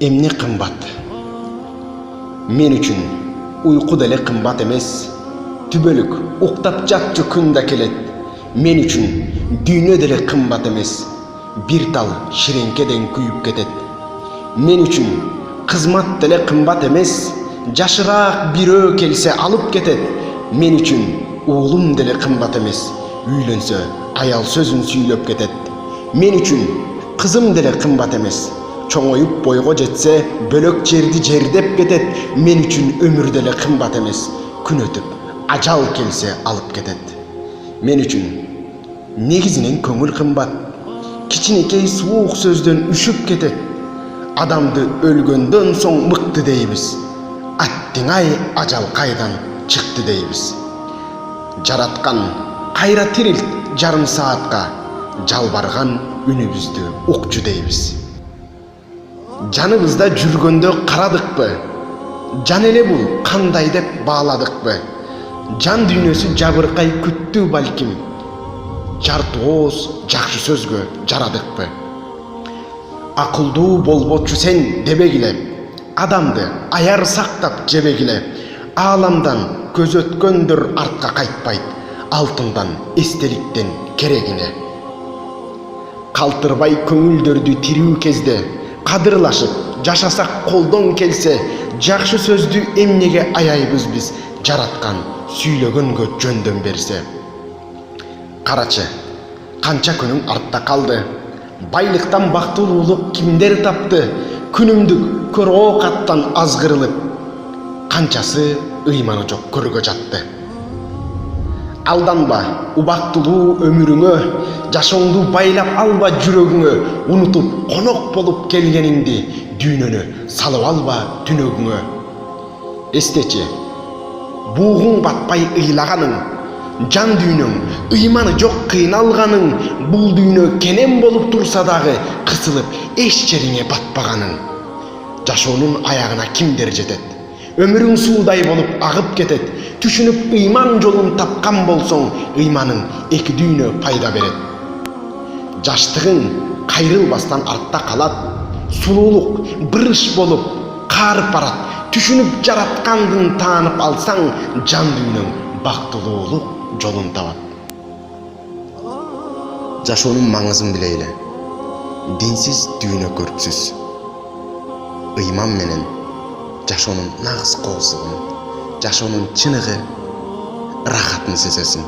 Эмне кымбат? Мен үчүн уйку деле кымбат эмес. Түбөлүк уктап жатчу күн да келет. Мен үчүн дүйнө деле кымбат эмес. Бир тал ширеңкеден күйүп кетет. Мен үчүн кызмат деле кымбат эмес. Жашыраак бирөө келсе алып кетет. Мен үчүн уулум деле кымбат эмес. Үйлөнсө аял сөзүн сүйлөп кетет. Мен үчүн кызым деле кымбат эмес. Чоңоюп бойго жетсе бөлөк жерди жердеп кетет. Мен үчүн өмүр деле кымбат эмес. Күн өтүп ажал келсе алып кетет. Мен үчүн негизинен көңүл кымбат. Кичинекей суук сөздөн үшүп кетет. Адамды өлгөндөн соң мыкты дейбиз. Аттиңай ажал кайдан чыкты дейбиз. Жараткан кайра тирилт жарым саатка. Жалбарган үнүбүздү укчу дейбиз. Жаныбызда жүргөндө карадыкпы? Жан эле бул кандай деп бааладыкпы? Жан дүйнөсү жабыркай күттү балким. Жарты ооз жакшы сөзгө жарадыкпы? Акылдуу болбочу сен дебегиле. Адамды аяр сактап жебегиле. Ааламдан көз өткөндөр артка кайтпайт. Алтындан эстеликтен керегине. Калтырбай көңүлдөрдү тирүү кезде кадырлашып жашасак колдон келсе, жакшы сөздү эмнеге аяйбыз биз, жараткан сүйлөгөнгө жөндөн берсе. Карачы, канча күнүң артта калды. Байлыктан бактылуулук кимдер тапты? Күнүмдүк көр оокаттан азгырылып, канчасы ыйманы жок көргө жатты. Алданба убактылуу өмүрүңө, жашооңду байлап алба жүрөгүңө, унутуп конок болуп келгениңди, дүйнөнү салып алба түнөгүңө. Эстечи, бугуң батпай ыйлаганың, жан дүйнөң ыйманы жок кыйналганың, бул дүйнө кенен болуп турса дагы кысылып эч жериңе батпаганың. Жашоонун аягына кимдер жетет? Өмүрүң суудай болуп агып кетет. Түшүнүп ыйман жолун тапкан болсоң, ыйманың эки дүйнө пайда берет. Жаштыгың кайрылбастан артта калат. Сулуулук бырыш болуп каарып барат. Түшүнүп жараткандын таанып алсаң, жан дүйнөң бактылуулук жолун табат. Жашоонун маңызын билейле. Динсиз дүйнө көрксүз. Ыйман менен жашоонун нагыз коозугун, жашоонун чыныгы, рахатын сезесиң.